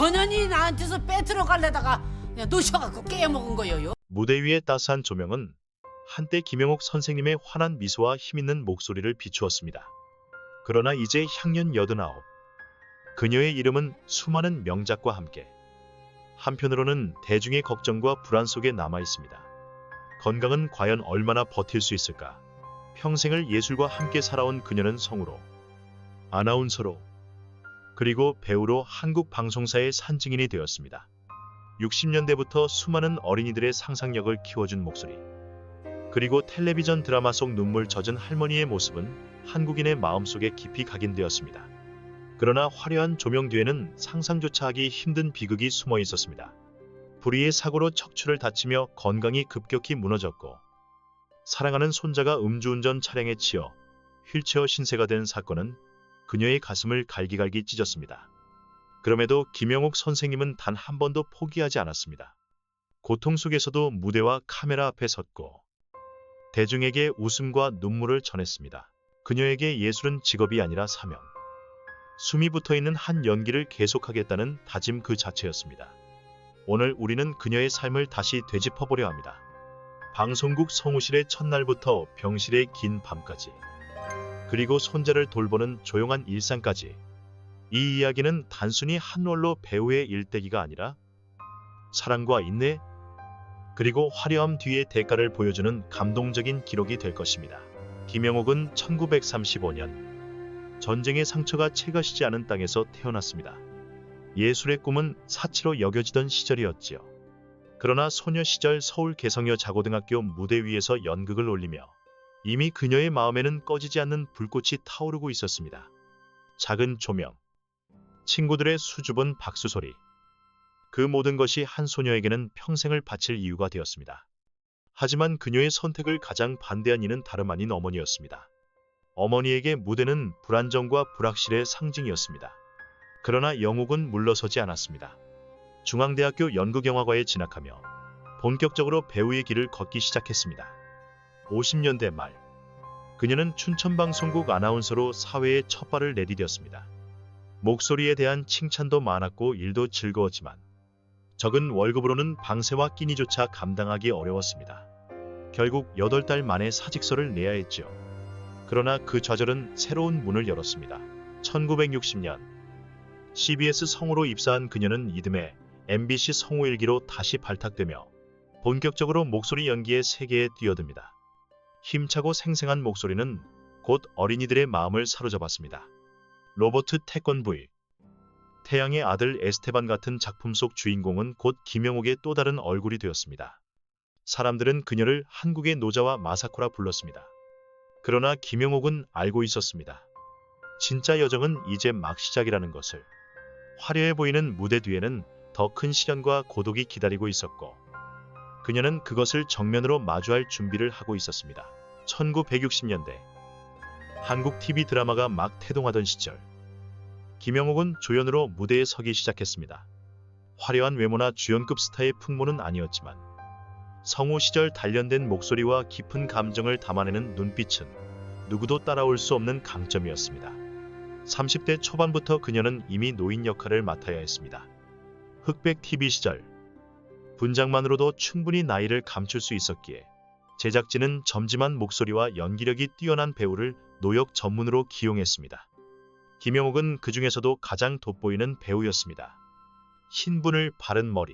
전현이 나한테서 빼들어 갈래다가 그냥 놓쳐갖고 깨먹은 거예요. 무대 위의 따스한 조명은 한때 김영옥 선생님의 환한 미소와 힘있는 목소리를 비추었습니다. 그러나 이제 향년 89. 그녀의 이름은 수많은 명작과 함께 한편으로는 대중의 걱정과 불안 속에 남아 있습니다. 건강은 과연 얼마나 버틸 수 있을까? 평생을 예술과 함께 살아온 그녀는 성우로, 아나운서로, 그리고 배우로 한국 방송사의 산증인이 되었습니다. 60년대부터 수많은 어린이들의 상상력을 키워준 목소리, 그리고 텔레비전 드라마 속 눈물 젖은 할머니의 모습은 한국인의 마음속에 깊이 각인되었습니다. 그러나 화려한 조명 뒤에는 상상조차 하기 힘든 비극이 숨어 있었습니다. 불의의 사고로 척추를 다치며 건강이 급격히 무너졌고, 사랑하는 손자가 음주운전 차량에 치여 휠체어 신세가 된 사건은 그녀의 가슴을 갈기갈기 찢었습니다. 그럼에도 김영옥 선생님은 단 한 번도 포기하지 않았습니다. 고통 속에서도 무대와 카메라 앞에 섰고 대중에게 웃음과 눈물을 전했습니다. 그녀에게 예술은 직업이 아니라 사명, 숨이 붙어있는 한 연기를 계속하겠다는 다짐 그 자체였습니다. 오늘 우리는 그녀의 삶을 다시 되짚어보려 합니다. 방송국 성우실의 첫날부터 병실의 긴 밤까지, 그리고 손자를 돌보는 조용한 일상까지, 이 이야기는 단순히 한 롤로 배우의 일대기가 아니라 사랑과 인내, 그리고 화려함 뒤의 대가를 보여주는 감동적인 기록이 될 것입니다. 김영옥은 1935년 전쟁의 상처가 채 가시지 않은 땅에서 태어났습니다. 예술의 꿈은 사치로 여겨지던 시절이었지요. 그러나 소녀 시절 서울 개성여 자고등학교 무대 위에서 연극을 올리며 이미 그녀의 마음에는 꺼지지 않는 불꽃이 타오르고 있었습니다. 작은 조명, 친구들의 수줍은 박수 소리, 그 모든 것이 한 소녀에게는 평생을 바칠 이유가 되었습니다. 하지만 그녀의 선택을 가장 반대한 이는 다름 아닌 어머니였습니다. 어머니에게 무대는 불안정과 불확실의 상징이었습니다. 그러나 영옥은 물러서지 않았습니다. 중앙대학교 연극영화과에 진학하며 본격적으로 배우의 길을 걷기 시작했습니다. 50년대 말, 그녀는 춘천방송국 아나운서로 사회에 첫 발을 내디뎠습니다. 목소리에 대한 칭찬도 많았고 일도 즐거웠지만 적은 월급으로는 방세와 끼니조차 감당하기 어려웠습니다. 결국 8달 만에 사직서를 내야 했죠. 그러나 그 좌절은 새로운 문을 열었습니다. 1960년 CBS 성우로 입사한 그녀는 이듬해 MBC 성우일기로 다시 발탁되며 본격적으로 목소리 연기의 세계에 뛰어듭니다. 힘차고 생생한 목소리는 곧 어린이들의 마음을 사로잡았습니다. 로버트 태권브이, 태양의 아들 에스테반 같은 작품 속 주인공은 곧 김영옥의 또 다른 얼굴이 되었습니다. 사람들은 그녀를 한국의 노자와 마사코라 불렀습니다. 그러나 김영옥은 알고 있었습니다. 진짜 여정은 이제 막 시작이라는 것을. 화려해 보이는 무대 뒤에는 더 큰 시련과 고독이 기다리고 있었고, 그녀는 그것을 정면으로 마주할 준비를 하고 있었습니다. 1960년대 한국 TV 드라마가 막 태동하던 시절, 김영옥은 조연으로 무대에 서기 시작했습니다. 화려한 외모나 주연급 스타의 풍모는 아니었지만 성우 시절 단련된 목소리와 깊은 감정을 담아내는 눈빛은 누구도 따라올 수 없는 강점이었습니다. 30대 초반부터 그녀는 이미 노인 역할을 맡아야 했습니다. 흑백 TV 시절, 분장만으로도 충분히 나이를 감출 수 있었기에 제작진은 점집한 목소리와 연기력이 뛰어난 배우를 노역 전문으로 기용했습니다. 김영옥은 그 중에서도 가장 돋보이는 배우였습니다. 흰분을 바른 머리,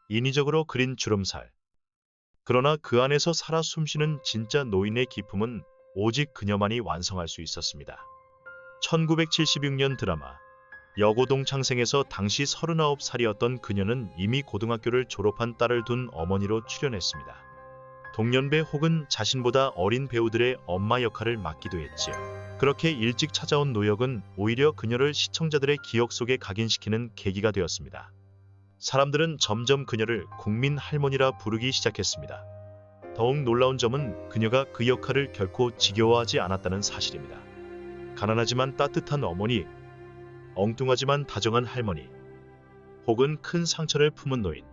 인위적으로 그린 주름살. 그러나 그 안에서 살아 숨쉬는 진짜 노인의 기품은 오직 그녀만이 완성할 수 있었습니다. 1976년 드라마 여고동창생에서 당시 39살이었던 그녀는 이미 고등학교를 졸업한 딸을 둔 어머니로 출연했습니다. 동년배 혹은 자신보다 어린 배우들의 엄마 역할을 맡기도 했지요. 그렇게 일찍 찾아온 노역은 오히려 그녀를 시청자들의 기억 속에 각인시키는 계기가 되었습니다. 사람들은 점점 그녀를 국민 할머니라 부르기 시작했습니다. 더욱 놀라운 점은 그녀가 그 역할을 결코 지겨워하지 않았다는 사실입니다. 가난하지만 따뜻한 어머니, 엉뚱하지만 다정한 할머니, 혹은 큰 상처를 품은 노인,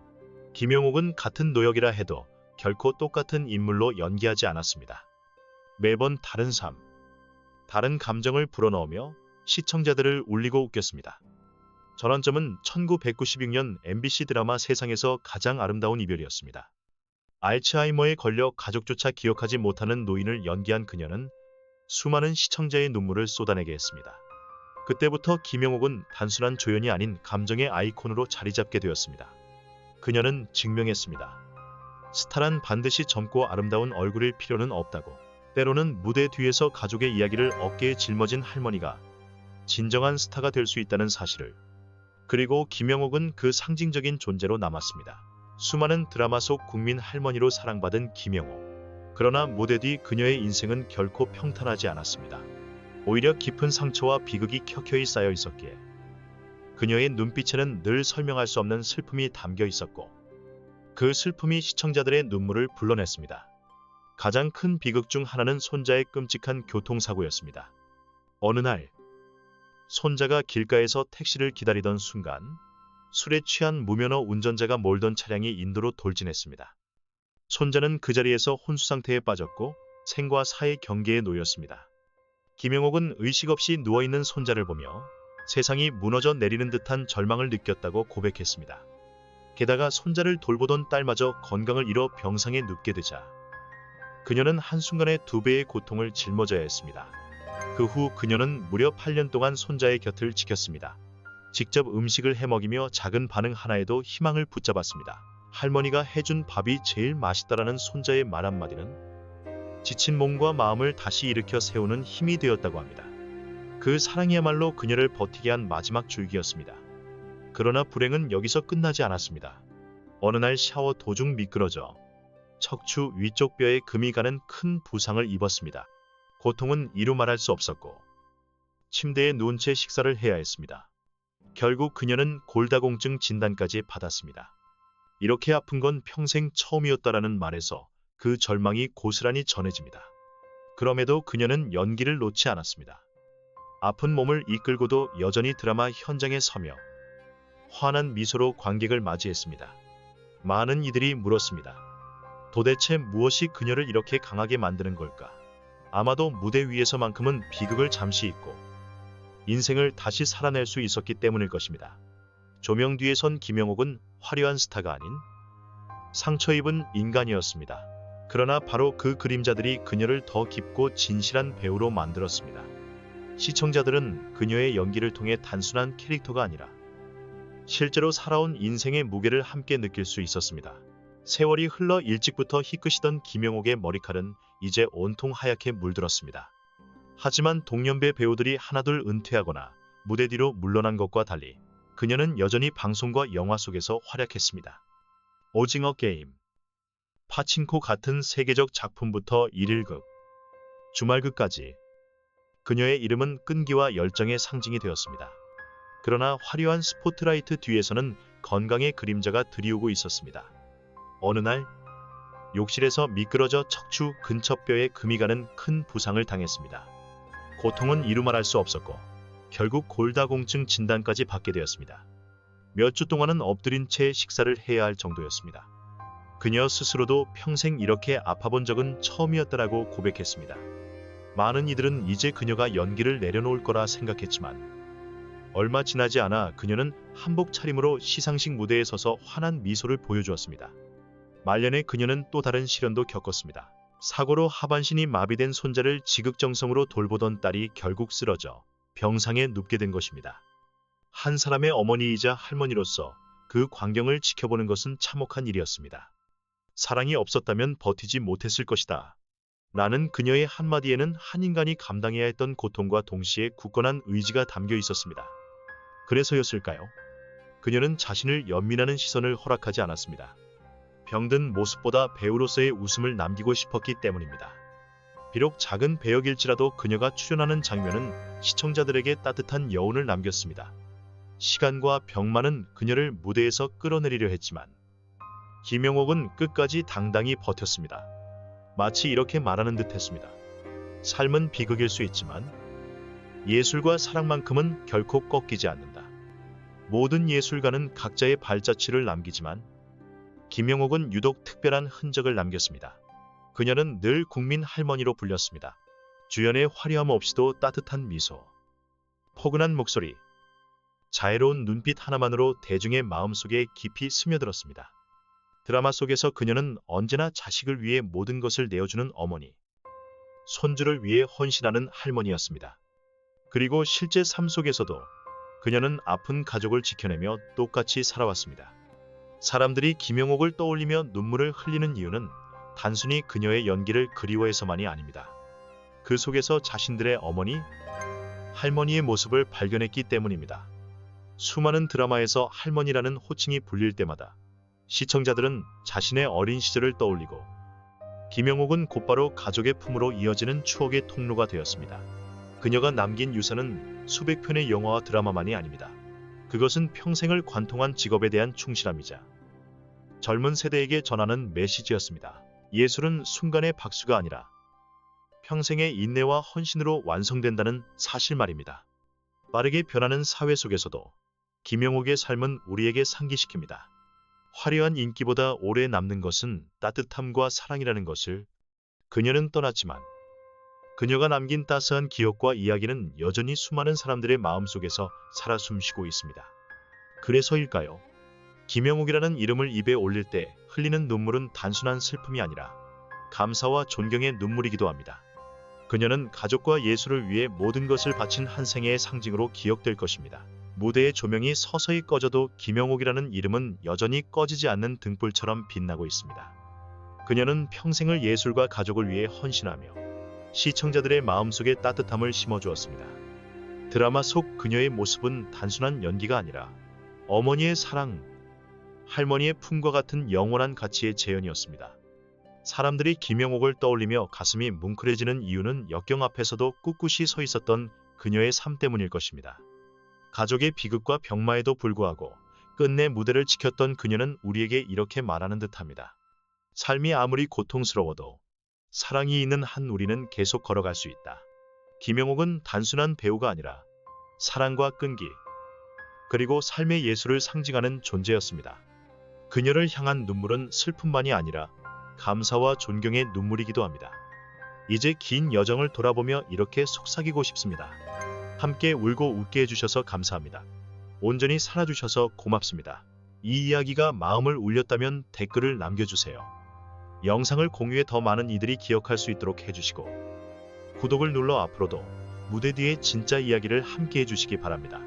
김영옥은 같은 노역이라 해도 결코 똑같은 인물로 연기하지 않았습니다. 매번 다른 삶, 다른 감정을 불어넣으며 시청자들을 울리고 웃겼습니다. 전환점은 1996년 MBC 드라마 세상에서 가장 아름다운 이별이었습니다. 알츠하이머에 걸려 가족조차 기억하지 못하는 노인을 연기한 그녀는 수많은 시청자의 눈물을 쏟아내게 했습니다. 그때부터 김영옥은 단순한 조연이 아닌 감정의 아이콘으로 자리 잡게 되었습니다. 그녀는 증명했습니다. 스타란 반드시 젊고 아름다운 얼굴일 필요는 없다고. 때로는 무대 뒤에서 가족의 이야기를 어깨에 짊어진 할머니가 진정한 스타가 될 수 있다는 사실을. 그리고 김영옥은 그 상징적인 존재로 남았습니다. 수많은 드라마 속 국민 할머니로 사랑받은 김영옥. 그러나 무대 뒤 그녀의 인생은 결코 평탄하지 않았습니다. 오히려 깊은 상처와 비극이 켜켜이 쌓여 있었기에 그녀의 눈빛에는 늘 설명할 수 없는 슬픔이 담겨 있었고 그 슬픔이 시청자들의 눈물을 불러냈습니다. 가장 큰 비극 중 하나는 손자의 끔찍한 교통사고였습니다. 어느 날 손자가 길가에서 택시를 기다리던 순간 술에 취한 무면허 운전자가 몰던 차량이 인도로 돌진했습니다. 손자는 그 자리에서 혼수 상태에 빠졌고 생과 사의 경계에 놓였습니다. 김영옥은 의식 없이 누워있는 손자를 보며 세상이 무너져 내리는 듯한 절망을 느꼈다고 고백했습니다. 게다가 손자를 돌보던 딸마저 건강을 잃어 병상에 눕게 되자 그녀는 한순간에 2배의 고통을 짊어져야 했습니다. 그 후 그녀는 무려 8년 동안 손자의 곁을 지켰습니다. 직접 음식을 해먹이며 작은 반응 하나에도 희망을 붙잡았습니다. 할머니가 해준 밥이 제일 맛있다라는 손자의 말 한마디는 지친 몸과 마음을 다시 일으켜 세우는 힘이 되었다고 합니다. 그 사랑이야말로 그녀를 버티게 한 마지막 줄기였습니다. 그러나 불행은 여기서 끝나지 않았습니다. 어느 날 샤워 도중 미끄러져 척추 위쪽 뼈에 금이 가는 큰 부상을 입었습니다. 고통은 이루 말할 수 없었고 침대에 누운 채 식사를 해야 했습니다. 결국 그녀는 골다공증 진단까지 받았습니다. 이렇게 아픈 건 평생 처음이었다라는 말에서 그 절망이 고스란히 전해집니다. 그럼에도 그녀는 연기를 놓지 않았습니다. 아픈 몸을 이끌고도 여전히 드라마 현장에 서며 환한 미소로 관객을 맞이했습니다. 많은 이들이 물었습니다. 도대체 무엇이 그녀를 이렇게 강하게 만드는 걸까? 아마도 무대 위에서만큼은 비극을 잠시 잊고 인생을 다시 살아낼 수 있었기 때문일 것입니다. 조명 뒤에 선 김영옥은 화려한 스타가 아닌 상처 입은 인간이었습니다. 그러나 바로 그 그림자들이 그녀를 더 깊고 진실한 배우로 만들었습니다. 시청자들은 그녀의 연기를 통해 단순한 캐릭터가 아니라 실제로 살아온 인생의 무게를 함께 느낄 수 있었습니다. 세월이 흘러 일찍부터 희끗이던 김영옥의 머리칼은 이제 온통 하얗게 물들었습니다. 하지만 동년배 배우들이 하나둘 은퇴하거나 무대 뒤로 물러난 것과 달리 그녀는 여전히 방송과 영화 속에서 활약했습니다. 오징어 게임, 파친코 같은 세계적 작품부터 일일극, 주말극까지 그녀의 이름은 끈기와 열정의 상징이 되었습니다. 그러나 화려한 스포트라이트 뒤에서는 건강의 그림자가 드리우고 있었습니다. 어느 날 욕실에서 미끄러져 척추 근처뼈에 금이 가는 큰 부상을 당했습니다. 고통은 이루 말할 수 없었고 결국 골다공증 진단까지 받게 되었습니다. 몇 주 동안은 엎드린 채 식사를 해야 할 정도였습니다. 그녀 스스로도 평생 이렇게 아파본 적은 처음이었다라고 고백했습니다. 많은 이들은 이제 그녀가 연기를 내려놓을 거라 생각했지만 얼마 지나지 않아 그녀는 한복 차림으로 시상식 무대에 서서 환한 미소를 보여주었습니다. 말년에 그녀는 또 다른 시련도 겪었습니다. 사고로 하반신이 마비된 손자를 지극정성으로 돌보던 딸이 결국 쓰러져 병상에 눕게 된 것입니다. 한 사람의 어머니이자 할머니로서 그 광경을 지켜보는 것은 참혹한 일이었습니다. 사랑이 없었다면 버티지 못했을 것이다. 라는 그녀의 한마디에는 한 인간이 감당해야 했던 고통과 동시에 굳건한 의지가 담겨 있었습니다. 그래서였을까요? 그녀는 자신을 연민하는 시선을 허락하지 않았습니다. 병든 모습보다 배우로서의 웃음을 남기고 싶었기 때문입니다. 비록 작은 배역일지라도 그녀가 출연하는 장면은 시청자들에게 따뜻한 여운을 남겼습니다. 시간과 병만은 그녀를 무대에서 끌어내리려 했지만 김영옥은 끝까지 당당히 버텼습니다. 마치 이렇게 말하는 듯 했습니다. 삶은 비극일 수 있지만 예술과 사랑만큼은 결코 꺾이지 않는다. 모든 예술가는 각자의 발자취를 남기지만 김영옥은 유독 특별한 흔적을 남겼습니다. 그녀는 늘 국민 할머니로 불렸습니다. 주연의 화려함 없이도 따뜻한 미소, 포근한 목소리, 자애로운 눈빛 하나만으로 대중의 마음속에 깊이 스며들었습니다. 드라마 속에서 그녀는 언제나 자식을 위해 모든 것을 내어주는 어머니, 손주를 위해 헌신하는 할머니였습니다. 그리고 실제 삶 속에서도 그녀는 아픈 가족을 지켜내며 똑같이 살아왔습니다. 사람들이 김영옥을 떠올리며 눈물을 흘리는 이유는 단순히 그녀의 연기를 그리워해서만이 아닙니다. 그 속에서 자신들의 어머니, 할머니의 모습을 발견했기 때문입니다. 수많은 드라마에서 할머니라는 호칭이 불릴 때마다 시청자들은 자신의 어린 시절을 떠올리고 김영옥은 곧바로 가족의 품으로 이어지는 추억의 통로가 되었습니다. 그녀가 남긴 유산은 수백 편의 영화와 드라마만이 아닙니다. 그것은 평생을 관통한 직업에 대한 충실함이자 젊은 세대에게 전하는 메시지였습니다. 예술은 순간의 박수가 아니라 평생의 인내와 헌신으로 완성된다는 사실 말입니다. 빠르게 변하는 사회 속에서도 김영옥의 삶은 우리에게 상기시킵니다. 화려한 인기보다 오래 남는 것은 따뜻함과 사랑이라는 것을. 그녀는 떠났지만 그녀가 남긴 따스한 기억과 이야기는 여전히 수많은 사람들의 마음속에서 살아 숨쉬고 있습니다. 그래서일까요? 김영옥이라는 이름을 입에 올릴 때 흘리는 눈물은 단순한 슬픔이 아니라 감사와 존경의 눈물이기도 합니다. 그녀는 가족과 예술을 위해 모든 것을 바친 한 생애의 상징으로 기억될 것입니다. 무대의 조명이 서서히 꺼져도 김영옥이라는 이름은 여전히 꺼지지 않는 등불처럼 빛나고 있습니다. 그녀는 평생을 예술과 가족을 위해 헌신하며 시청자들의 마음속에 따뜻함을 심어주었습니다. 드라마 속 그녀의 모습은 단순한 연기가 아니라 어머니의 사랑, 할머니의 품과 같은 영원한 가치의 재현이었습니다. 사람들이 김영옥을 떠올리며 가슴이 뭉클해지는 이유는 역경 앞에서도 꿋꿋이 서 있었던 그녀의 삶 때문일 것입니다. 가족의 비극과 병마에도 불구하고 끝내 무대를 지켰던 그녀는 우리에게 이렇게 말하는 듯합니다. 삶이 아무리 고통스러워도 사랑이 있는 한 우리는 계속 걸어갈 수 있다. 김영옥은 단순한 배우가 아니라 사랑과 끈기, 그리고 삶의 예술을 상징하는 존재였습니다. 그녀를 향한 눈물은 슬픔만이 아니라 감사와 존경의 눈물이기도 합니다. 이제 긴 여정을 돌아보며 이렇게 속삭이고 싶습니다. 함께 울고 웃게 해주셔서 감사합니다. 온전히 살아주셔서 고맙습니다. 이 이야기가 마음을 울렸다면 댓글을 남겨주세요. 영상을 공유해 더 많은 이들이 기억할 수 있도록 해주시고 구독을 눌러 앞으로도 무대 뒤의 진짜 이야기를 함께 해주시기 바랍니다.